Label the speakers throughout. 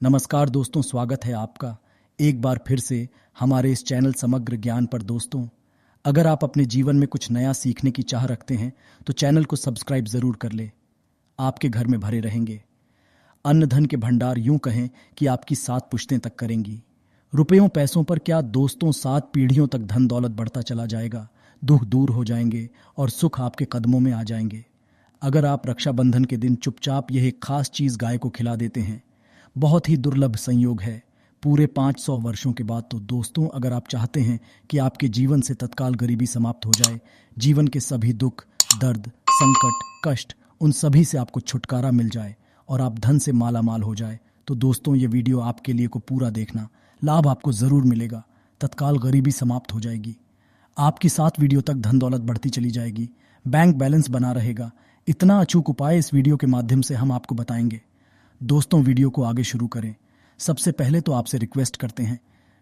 Speaker 1: नमस्कार दोस्तों, स्वागत है आपका एक बार फिर से हमारे इस चैनल समग्र ज्ञान पर। दोस्तों, अगर आप अपने जीवन में कुछ नया सीखने की चाह रखते हैं तो चैनल को सब्सक्राइब जरूर कर ले। आपके घर में भरे रहेंगे अन्न धन के भंडार, यूं कहें कि आपकी 7 पुश्तें तक करेंगी। रुपयों पैसों पर क्या दोस्तों, 7 पीढ़ियों तक धन दौलत बढ़ता चला जाएगा, दुख दूर हो जाएंगे और सुख आपके कदमों में आ जाएंगे। अगर आप रक्षाबंधन के दिन चुपचाप यह एक खास चीज गाय को खिला देते हैं, बहुत ही दुर्लभ संयोग है पूरे 500 वर्षों के बाद। तो दोस्तों, अगर आप चाहते हैं कि आपके जीवन से तत्काल गरीबी समाप्त हो जाए, जीवन के सभी दुख दर्द संकट कष्ट उन सभी से आपको छुटकारा मिल जाए और आप धन से माला माल हो जाए, तो दोस्तों ये वीडियो आपके लिए को पूरा देखना। लाभ आपको जरूर मिलेगा, तत्काल गरीबी समाप्त हो जाएगी, आपकी 7 वीडियो तक धन दौलत बढ़ती चली जाएगी, बैंक बैलेंस बना रहेगा। इतना अचूक उपाय इस वीडियो के माध्यम से हम आपको बताएंगे। दोस्तों, वीडियो को आगे शुरू करें। सबसे पहले तो आपसे रिक्वेस्ट करते हैं,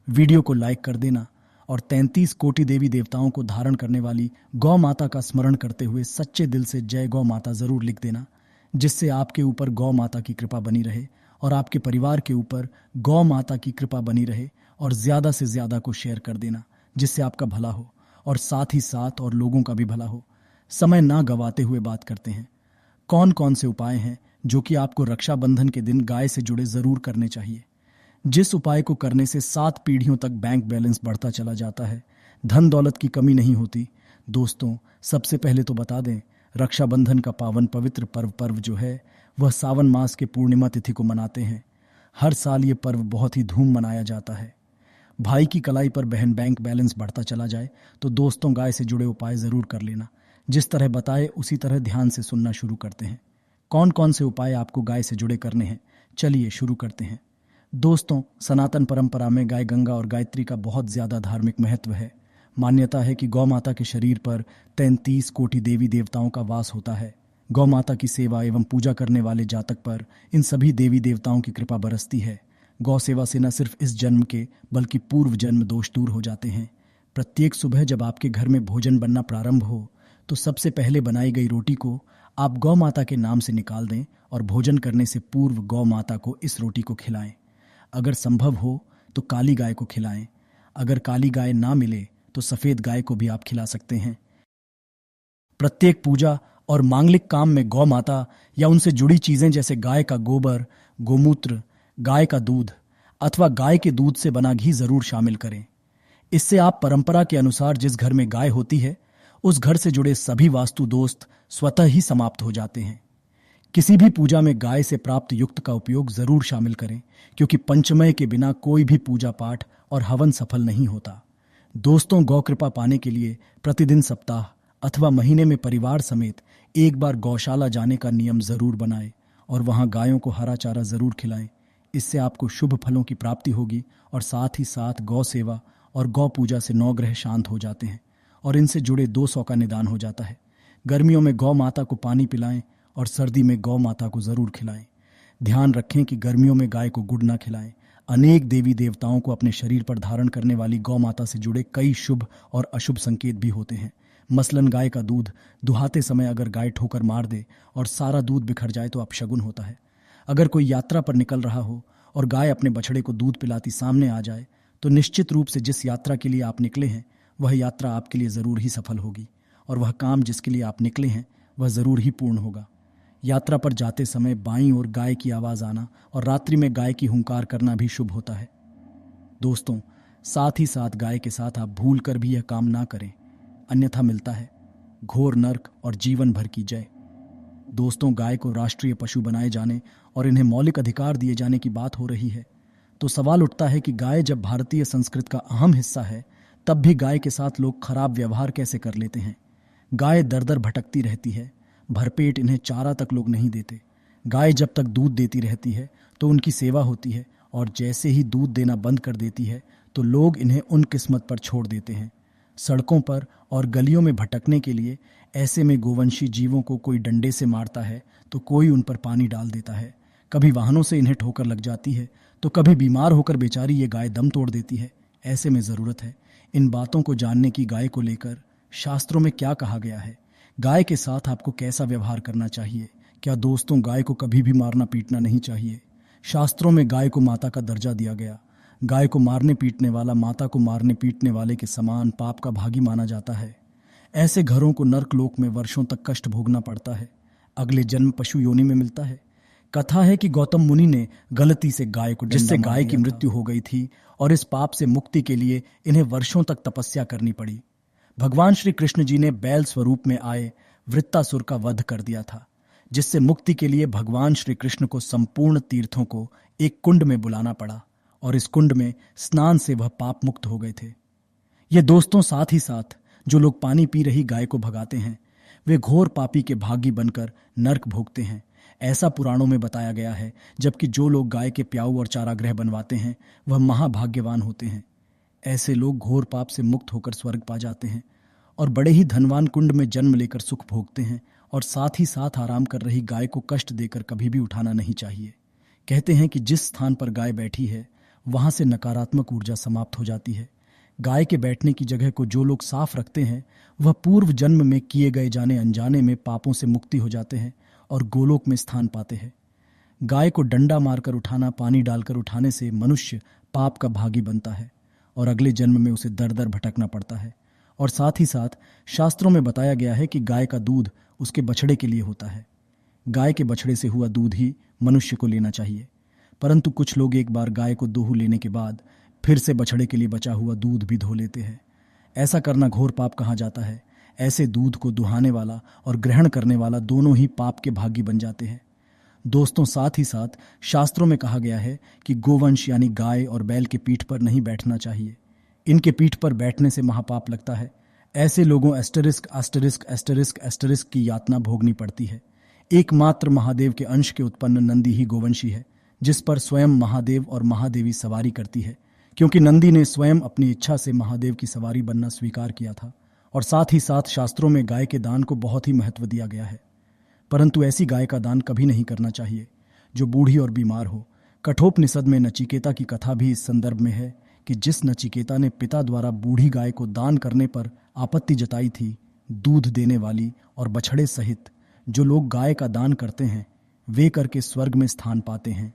Speaker 1: वीडियो को लाइक कर देना और 33 कोटि देवी देवताओं को धारण करने वाली गौ माता का स्मरण करते हुए सच्चे दिल से जय गौ माता जरूर लिख देना, जिससे आपके ऊपर गौ माता की कृपा बनी रहे और आपके परिवार के ऊपर गौ माता की कृपा बनी रहे। और ज्यादा से ज्यादा को शेयर कर देना, जिससे आपका भला हो और साथ ही साथ और लोगों का भी भला हो। समय ना गवाते हुए बात करते हैं, कौन कौन से उपाय हैं जो कि आपको रक्षाबंधन के दिन गाय से जुड़े जरूर करने चाहिए, जिस उपाय को करने से 7 पीढ़ियों तक बैंक बैलेंस बढ़ता चला जाता है, धन दौलत की कमी नहीं होती। दोस्तों, सबसे पहले तो बता दें, रक्षाबंधन का पावन पवित्र पर्व जो है वह सावन मास के पूर्णिमा तिथि को मनाते हैं। हर साल ये पर्व बहुत ही धूम मनाया जाता है। भाई की कलाई पर बहन बैंक बैलेंस बढ़ता चला जाए तो दोस्तों, गाय से जुड़े उपाय जरूर कर लेना। जिस तरह बताए उसी तरह ध्यान से सुनना शुरू करते हैं। कौन कौन से उपाय आपको गाय से जुड़े करने हैं, चलिए शुरू करते हैं। दोस्तों, सनातन परंपरा में गाय गंगा और गायत्री का बहुत ज्यादा धार्मिक महत्व है। मान्यता है कि गौ माता के शरीर पर 33 कोटि देवी देवताओं का वास होता है। गौ माता की सेवा एवं पूजा करने वाले जातक पर इन सभी देवी देवताओं की कृपा बरसती है। गौ सेवा से न सिर्फ इस जन्म के बल्कि पूर्व जन्म दोष दूर हो जाते हैं। प्रत्येक सुबह जब आपके घर में भोजन बनना प्रारंभ हो तो सबसे पहले बनाई गई रोटी को आप गौ माता के नाम से निकाल दें और भोजन करने से पूर्व गौ माता को इस रोटी को खिलाएं। अगर संभव हो तो काली गाय को खिलाएं। अगर काली गाय ना मिले तो सफेद गाय को भी आप खिला सकते हैं। प्रत्येक पूजा और मांगलिक काम में गौ माता या उनसे जुड़ी चीजें जैसे गाय का गोबर, गोमूत्र, गाय का दूध अथवा गाय के दूध से बना घी जरूर शामिल करें। इससे आप परंपरा के अनुसार जिस घर में गाय होती है उस घर से जुड़े सभी वास्तु दोस्त स्वतः ही समाप्त हो जाते हैं। किसी भी पूजा में गाय से प्राप्त युक्त का उपयोग जरूर शामिल करें, क्योंकि पंचमय के बिना कोई भी पूजा पाठ और हवन सफल नहीं होता। दोस्तों, गौ कृपा पाने के लिए प्रतिदिन, सप्ताह अथवा महीने में परिवार समेत एक बार गौशाला जाने का नियम जरूर बनाएं और वहां गायों को हरा चारा जरूर खिलाएं। इससे आपको शुभ फलों की प्राप्ति होगी और साथ ही साथ गौ सेवा और गौ पूजा से 9 ग्रह शांत हो जाते हैं और इनसे जुड़े 200 का निदान हो जाता है। गर्मियों में गौ माता को पानी पिलाएं और सर्दी में गौ माता को जरूर खिलाएं। ध्यान रखें कि गर्मियों में गाय को गुड़ ना खिलाएं। अनेक देवी देवताओं को अपने शरीर पर धारण करने वाली गौ माता से जुड़े कई शुभ और अशुभ संकेत भी होते हैं। मसलन गाय का दूध दुहाते समय अगर गाय ठोकर मार दे और सारा दूध बिखर जाए तो अपशगुन होता है। अगर कोई यात्रा पर निकल रहा हो और गाय अपने बछड़े को दूध पिलाती सामने आ जाए तो निश्चित रूप से जिस यात्रा के लिए आप निकले हैं वह यात्रा आपके लिए जरूर ही सफल होगी और वह काम जिसके लिए आप निकले हैं वह जरूर ही पूर्ण होगा। यात्रा पर जाते समय बाईं ओर गाय की आवाज आना और रात्रि में गाय की हुंकार करना भी शुभ होता है। दोस्तों, साथ ही साथ गाय के साथ आप भूल कर भी यह काम ना करें, अन्यथा मिलता है घोर नर्क और जीवन भर की जय। दोस्तों, गाय को राष्ट्रीय पशु बनाए जाने और इन्हें मौलिक अधिकार दिए जाने की बात हो रही है तो सवाल उठता है कि गाय जब भारतीय संस्कृति का अहम हिस्सा है तब भी गाय के साथ लोग खराब व्यवहार कैसे कर लेते हैं। गाय दर दर भटकती रहती है, भरपेट इन्हें चारा तक लोग नहीं देते। गाय जब तक दूध देती रहती है तो उनकी सेवा होती है और जैसे ही दूध देना बंद कर देती है तो लोग इन्हें उन किस्मत पर छोड़ देते हैं। सड़कों पर और गलियों में भटकने के लिए ऐसे में गोवंशी जीवों को कोई डंडे से मारता है तो कोई उन पर पानी डाल देता है। कभी वाहनों से इन्हें ठोकर लग जाती है तो कभी बीमार होकर बेचारी ये गाय दम तोड़ देती है। ऐसे में जरूरत है इन बातों को जानने की गाय को लेकर शास्त्रों में क्या कहा गया है, गाय के साथ आपको कैसा व्यवहार करना चाहिए। क्या दोस्तों, गाय को कभी भी मारना पीटना नहीं चाहिए। शास्त्रों में गाय को माता का दर्जा दिया गया। गाय को मारने पीटने वाला माता को मारने पीटने वाले के समान पाप का भागी माना जाता है। ऐसे घरों को नर्कलोक में वर्षों तक कष्ट भोगना पड़ता है। अगले जन्म पशु योनि में मिलता है। कथा है कि गौतम मुनि ने गलती से गाय को, जिससे गाय की मृत्यु हो गई थी, और इस पाप से मुक्ति के लिए इन्हें वर्षों तक तपस्या करनी पड़ी। भगवान श्री कृष्ण जी ने बैल स्वरूप में आए वृत्तासुर का वध कर दिया था, जिससे मुक्ति के लिए भगवान श्री कृष्ण को संपूर्ण तीर्थों को एक कुंड में बुलाना पड़ा, और इस कुंड में स्नान से वह पाप मुक्त हो गए थे। ये दोस्तों, साथ ही साथ जो लोग पानी पी रही गाय को भगाते हैं, वे घोर पापी के भागी बनकर नर्क भोगते हैं। ऐसा पुराणों में बताया गया है। जबकि जो लोग गाय के प्याऊ और चारागृह बनवाते हैं, वह महाभाग्यवान होते हैं। ऐसे लोग घोर पाप से मुक्त होकर स्वर्ग पा जाते हैं और बड़े ही धनवान कुंड में जन्म लेकर सुख भोगते हैं। और साथ ही साथ आराम कर रही गाय को कष्ट देकर कभी भी उठाना नहीं चाहिए। कहते हैं कि जिस स्थान पर गाय बैठी है, वहां से नकारात्मक ऊर्जा समाप्त हो जाती है। गाय के बैठने की जगह को जो लोग साफ रखते हैं, वह पूर्व जन्म में किए गए जाने अनजाने में पापों से मुक्ति हो जाते हैं और गोलोक में स्थान पाते हैं। गाय को डंडा मारकर उठाना, पानी डालकर उठाने से मनुष्य पाप का भागी बनता है और अगले जन्म में उसे दर दर भटकना पड़ता है। और साथ ही साथ शास्त्रों में बताया गया है कि गाय का दूध उसके बछड़े के लिए होता है। गाय के बछड़े से हुआ दूध ही मनुष्य को लेना चाहिए। परंतु कुछ लोग एक बार गाय को दोहू लेने के बाद फिर से बछड़े के लिए बचा हुआ दूध भी धो लेते हैं। ऐसा करना घोर पाप कहा जाता है। ऐसे दूध को दुहाने वाला और ग्रहण करने वाला दोनों ही पाप के भागी बन जाते हैं। दोस्तों, साथ ही साथ शास्त्रों में कहा गया है कि गोवंश यानी गाय और बैल के पीठ पर नहीं बैठना चाहिए। इनके पीठ पर बैठने से महापाप लगता है। ऐसे लोगों एस्टरिस्क एस्टरिस्क एस्टरिस्क एस्टरिस्क की यातना भोगनी पड़ती है। एकमात्र महादेव के अंश के उत्पन्न नंदी ही गोवंशी है, जिस पर स्वयं महादेव और महादेवी सवारी करती है, क्योंकि नंदी ने स्वयं अपनी इच्छा से महादेव की सवारी बनना स्वीकार किया था। और साथ ही साथ शास्त्रों में गाय के दान को बहुत ही महत्व दिया गया है। परंतु ऐसी गाय का दान कभी नहीं करना चाहिए जो बूढ़ी और बीमार हो। कठोपनिषद में नचिकेता की कथा भी इस संदर्भ में है कि जिस नचिकेता ने पिता द्वारा बूढ़ी गाय को दान करने पर आपत्ति जताई थी, दूध देने वाली और बछड़े सहित जो लोग गाय का दान करते हैं, वे करके स्वर्ग में स्थान पाते हैं।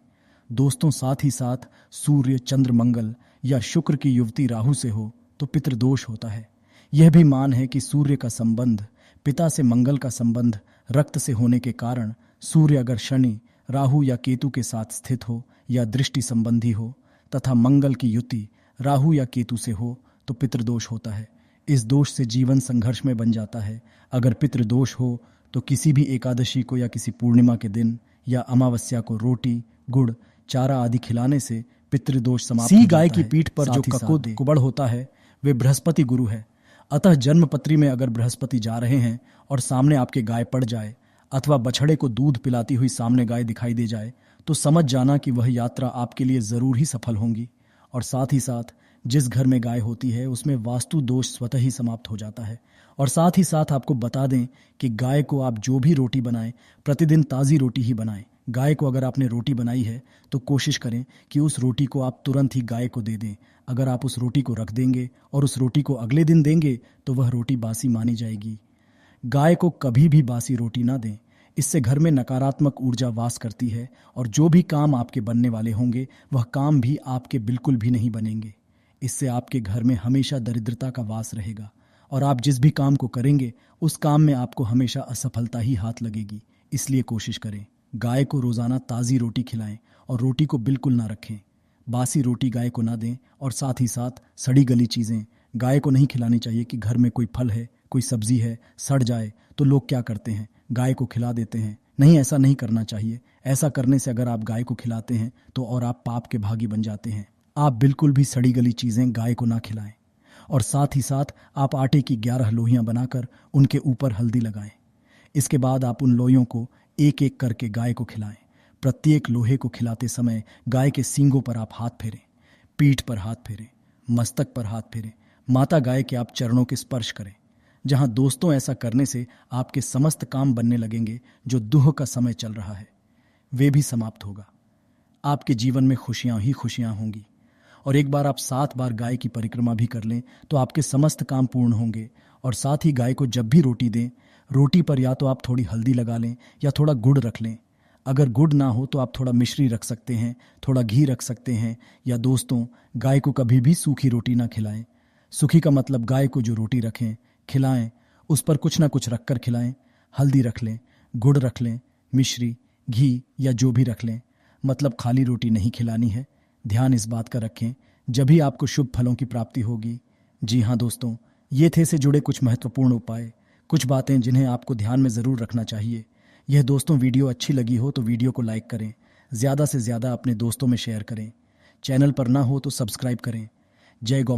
Speaker 1: दोस्तों, साथ ही साथ सूर्य, चंद्र, मंगल या शुक्र की युवती राहु से हो तो पितृदोष होता है। यह भी मान है कि सूर्य का संबंध पिता से मंगल का संबंध रक्त से होने के कारण सूर्य अगर शनि, राहु या केतु के साथ स्थित हो या दृष्टि संबंधी हो तथा मंगल की युति राहु या केतु से हो तो पितृदोष होता है। इस दोष से जीवन संघर्ष में बन जाता है। अगर पितृदोष हो तो किसी भी एकादशी को या किसी पूर्णिमा के दिन या अमावस्या को रोटी, गुड़, चारा आदि खिलाने से पितृदोष समाप्त हो जाता है। गाय की पीठ पर जो ककुद कुबड़ होता है, वे बृहस्पति गुरु है। अतः जन्मपत्री में अगर बृहस्पति जा रहे हैं और सामने आपके गाय पड़ जाए अथवा बछड़े को दूध पिलाती हुई सामने गाय दिखाई दे जाए तो समझ जाना कि वह यात्रा आपके लिए जरूर ही सफल होंगी। और साथ ही साथ जिस घर में गाय होती है उसमें वास्तु दोष स्वतः ही समाप्त हो जाता है। और साथ ही साथ आपको बता दें कि गाय को आप जो भी रोटी बनाएं, प्रतिदिन ताज़ी रोटी ही बनाएं। गाय को अगर आपने रोटी बनाई है तो कोशिश करें कि उस रोटी को आप तुरंत ही गाय को दे दें। अगर आप उस रोटी को रख देंगे और उस रोटी को अगले दिन देंगे तो वह रोटी बासी मानी जाएगी। गाय को कभी भी बासी रोटी ना दें, इससे घर में नकारात्मक ऊर्जा वास करती है और जो भी काम आपके बनने वाले होंगे वह काम भी आपके बिल्कुल भी नहीं बनेंगे। इससे आपके घर में हमेशा दरिद्रता का वास रहेगा और आप जिस भी काम को करेंगे उस काम में आपको हमेशा असफलता ही हाथ लगेगी। इसलिए कोशिश करें गाय को रोजाना ताज़ी रोटी खिलाएं और रोटी को बिल्कुल ना रखें। बासी रोटी गाय को ना दें और साथ ही साथ सड़ी गली चीज़ें गाय को नहीं खिलानी चाहिए। कि घर में कोई फल है, कोई सब्जी है, सड़ जाए तो लोग क्या करते हैं, गाय को खिला देते हैं। नहीं, ऐसा नहीं करना चाहिए। ऐसा करने से अगर आप गाय को खिलाते हैं तो और आप पाप के भागी बन जाते हैं। आप बिल्कुल भी सड़ी गली चीज़ें गाय को ना खिलाएं। और साथ ही साथ आप आटे की 11 लोइयां बनाकर उनके ऊपर हल्दी लगाएं। इसके बाद आप उन लोइयों को एक एक करके गाय को खिलाएं। प्रत्येक लोहे को खिलाते समय गाय के सींगों पर आप हाथ फेरें, पीठ पर हाथ फेरें, मस्तक पर हाथ फेरें, माता गाय के आप चरणों के स्पर्श करें। जहां दोस्तों ऐसा करने से आपके समस्त काम बनने लगेंगे। जो दुह का समय चल रहा है वे भी समाप्त होगा। आपके जीवन में खुशियां ही खुशियां होंगी। और एक बार आप 7 बार गाय की परिक्रमा भी कर लें तो आपके समस्त काम पूर्ण होंगे। और साथ ही गाय को जब भी रोटी दें, रोटी पर या तो आप थोड़ी हल्दी लगा लें या थोड़ा गुड़ रख लें। अगर गुड़ ना हो तो आप थोड़ा मिश्री रख सकते हैं, थोड़ा घी रख सकते हैं। या दोस्तों, गाय को कभी भी सूखी रोटी ना खिलाएं। सूखी का मतलब गाय को जो रोटी रखें, खिलाएं, उस पर कुछ ना कुछ रखकर खिलाएं। हल्दी रख लें, गुड़ रख लें, मिश्री, घी या जो भी रख लें, मतलब खाली रोटी नहीं खिलानी है। ध्यान इस बात का रखें, जब भी आपको शुभ फलों की प्राप्ति होगी। जी हाँ दोस्तों, ये थे से जुड़े कुछ महत्वपूर्ण उपाय, कुछ बातें जिन्हें आपको ध्यान में ज़रूर रखना चाहिए। यह दोस्तों वीडियो अच्छी लगी हो तो वीडियो को लाइक करें, ज़्यादा से ज़्यादा अपने दोस्तों में शेयर करें। चैनल पर ना हो तो सब्सक्राइब करें। जय गौ